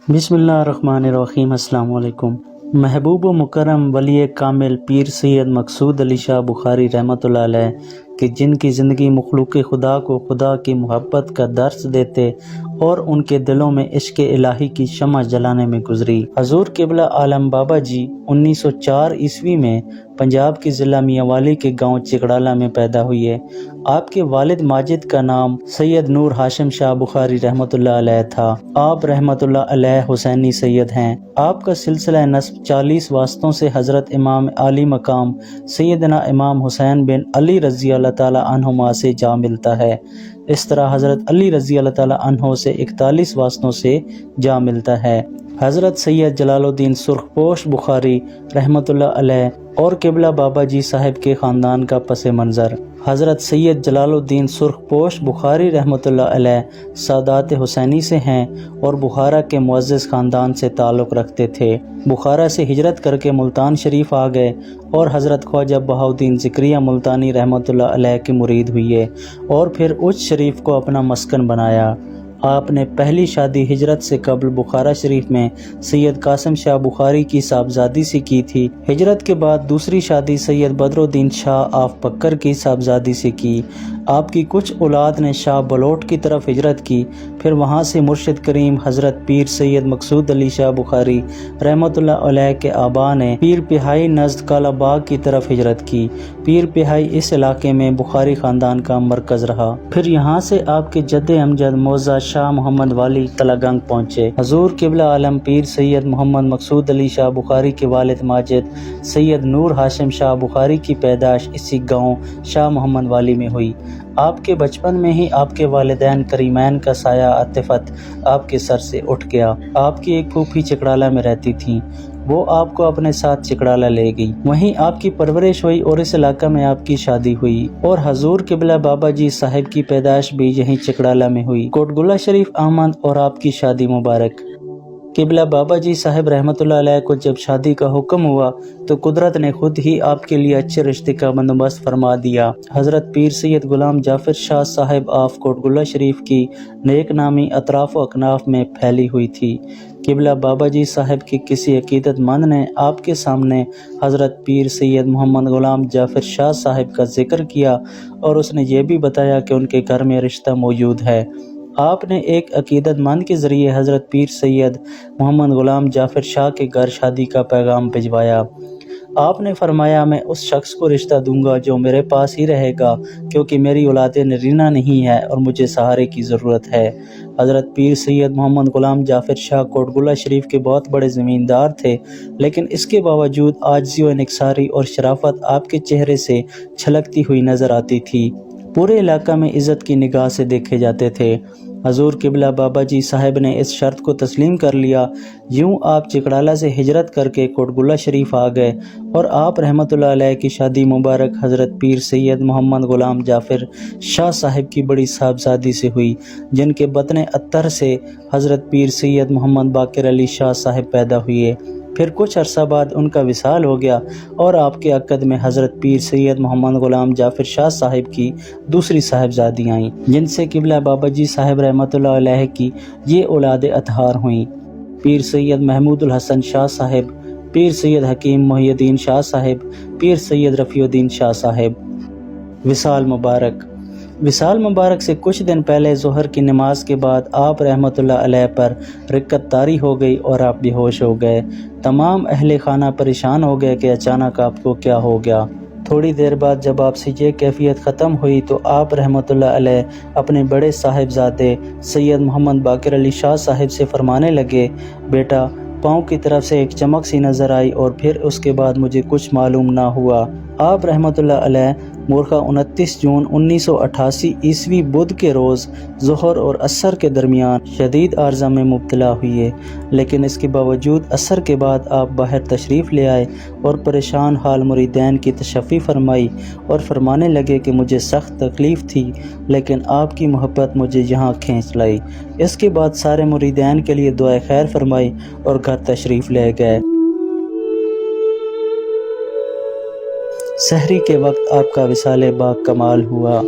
بسم اللہ الرحمن الرحیم۔ السلام علیکم۔ محبوب و مکرم ولی کامل پیر سید مقصود علی شاہ بخاری رحمۃ اللہ علیہ کہ جن کی زندگی مخلوق خدا کو خدا کی محبت کا درس دیتے اور ان کے دلوں میں عشق الہی کی شمع جلانے میں گزری۔ حضور قبلہ عالم بابا جی 1904 عیسوی میں پنجاب کی ضلع میاں والی کے گاؤں چکڑالہ میں پیدا ہوئے۔ آپ کے والد ماجد کا نام سید نور ہاشم شاہ بخاری رحمۃ اللہ علیہ تھا۔ آپ رحمۃ اللہ علیہ حسینی سید ہیں۔ آپ کا سلسلہ نسب 40 واسطوں سے حضرت امام عالی مقام سیدنا امام حسین بن علی رضی اللہ تعالی عنہما سے جا ملتا ہے۔ اس طرح حضرت علی رضی اللہ تعالی عنہ سے 41 واسطوں سے جا ملتا ہے۔ حضرت سید جلال الدین سرخپوش بخاری رحمۃ اللہ علیہ اور قبلہ بابا جی صاحب کے خاندان کا پس منظر۔ حضرت سید جلال الدین سرخپوش بخاری رحمۃ اللہ علیہ سادات حسینی سے ہیں اور بخارا کے معزز خاندان سے تعلق رکھتے تھے۔ بخارا سے ہجرت کر کے ملتان شریف آ گئے اور حضرت خواجہ بہاؤالدین ذکریہ ملتانی رحمۃ اللہ علیہ کے مرید ہوئے اور پھر اچ شریف کو اپنا مسکن بنایا۔ آپ نے پہلی شادی ہجرت سے قبل بخارا شریف میں سید قاسم شاہ بخاری کی صاحبزادی سے کی تھی۔ ہجرت کے بعد دوسری شادی سید بدرالدین شاہ آف بکر کی صاحبزادی سے کی۔ آپ کی کچھ اولاد نے شاہ بلوٹ کی طرف ہجرت کی، پھر وہاں سے مرشد کریم حضرت پیر سید مقصود علی شاہ بخاری رحمۃ اللہ علیہ کے آبا نے پیر پہائی نزد کالا باغ کی طرف ہجرت کی۔ پیر پہائی اس علاقے میں بخاری خاندان کا مرکز رہا۔ پھر یہاں سے آپ کے جد امجد موزہ شاہ محمد والی تلگنگ پہنچے۔ حضور قبلہ عالم پیر سید محمد مقصود علی شاہ بخاری کے والد ماجد سید نور ہاشم شاہ بخاری کی پیدائش اسی گاؤں شاہ محمد والی میں ہوئی۔ آپ کے بچپن میں ہی آپ کے والدین کریمین کا سایہ عاطفت آپ کے سر سے اٹھ گیا۔ آپ کی ایک پھوپھی چکڑالہ میں رہتی تھیں، وہ آپ کو اپنے ساتھ چکڑالہ لے گئی۔ وہیں آپ کی پرورش ہوئی اور اس علاقہ میں آپ کی شادی ہوئی اور حضور قبلہ بابا جی صاحب کی پیدائش بھی یہیں چکڑالہ میں ہوئی۔ کوٹ گلہ شریف آمد اور آپ کی شادی مبارک۔ قبلہ بابا جی صاحب رحمۃ اللہ علیہ کو جب شادی کا حکم ہوا تو قدرت نے خود ہی آپ کے لیے اچھے رشتے کا بندوبست فرما دیا۔ حضرت پیر سید غلام جعفر شاہ صاحب آف کوٹ گلہ شریف کی نیک نامی اطراف و اکناف میں پھیلی ہوئی تھی۔ قبلہ بابا جی صاحب کی کسی عقیدت مند نے آپ کے سامنے حضرت پیر سید محمد غلام جعفر شاہ صاحب کا ذکر کیا اور اس نے یہ بھی بتایا کہ ان کے گھر میں رشتہ موجود ہے۔ آپ نے ایک عقیدت مند کے ذریعے حضرت پیر سید محمد غلام جعفر شاہ کے گھر شادی کا پیغام بھجوایا۔ آپ نے فرمایا میں اس شخص کو رشتہ دوں گا جو میرے پاس ہی رہے گا، کیونکہ میری اولاد نرینہ نہیں ہے اور مجھے سہارے کی ضرورت ہے۔ حضرت پیر سید محمد غلام جعفر شاہ کوٹ گلہ شریف کے بہت بڑے زمیندار تھے، لیکن اس کے باوجود عاجزی و انکساری اور شرافت آپ کے چہرے سے چھلکتی ہوئی نظر آتی تھی۔ پورے علاقہ میں عزت کی نگاہ سے دیکھے جاتے تھے۔ حضور قبلہ بابا جی صاحب نے اس شرط کو تسلیم کر لیا۔ یوں آپ چکڑالہ سے ہجرت کر کے کوٹ گلہ شریف آ گئے اور آپ رحمۃ اللہ علیہ کی شادی مبارک حضرت پیر سید محمد غلام جعفر شاہ صاحب کی بڑی صاحبزادی سے ہوئی، جن کے بطن اطہر سے حضرت پیر سید محمد باقر علی شاہ صاحب پیدا ہوئے۔ پھر کچھ عرصہ بعد ان کا وصال ہو گیا اور آپ کے عقد میں حضرت پیر سید محمد غلام جعفر شاہ صاحب کی دوسری صاحبزادی آئیں، جن سے قبلہ بابا جی صاحب رحمۃ اللہ علیہ کی یہ اولاد اطہار ہوئیں۔ پیر سید محمود الحسن شاہ صاحب، پیر سید حکیم محی الدین شاہ صاحب، پیر سید رفیع الدین شاہ صاحب۔ وصال مبارک۔ وصال مبارک سے کچھ دن پہلے ظہر کی نماز کے بعد آپ رحمۃ اللہ علیہ پر رکت طاری ہو گئی اور آپ بے ہوش ہو گئے۔ تمام اہل خانہ پریشان ہو گئے کہ اچانک آپ کو کیا ہو گیا۔ تھوڑی دیر بعد جب آپ سے یہ کیفیت ختم ہوئی تو آپ رحمۃ اللہ علیہ اپنے بڑے صاحبزادے سید محمد باقر علی شاہ صاحب سے فرمانے لگے، بیٹا پاؤں کی طرف سے ایک چمک سی نظر آئی اور پھر اس کے بعد مجھے کچھ معلوم نہ ہوا۔ آپ رحمۃ اللہ علیہ مورخہ 29 جون 1988 عیسوی بدھ کے روز ظہر اور عصر کے درمیان شدید عارضہ میں مبتلا ہوئے، لیکن اس کے باوجود عصر کے بعد آپ باہر تشریف لے آئے اور پریشان حال مریدین کی تشفی فرمائی اور فرمانے لگے کہ مجھے سخت تکلیف تھی لیکن آپ کی محبت مجھے یہاں کھینچ لائی۔ اس کے بعد سارے مریدین کے لیے دعائے خیر فرمائی اور گھر تشریف لے گئے۔ سحری کے وقت آپ کا وصال با کمال ہوا۔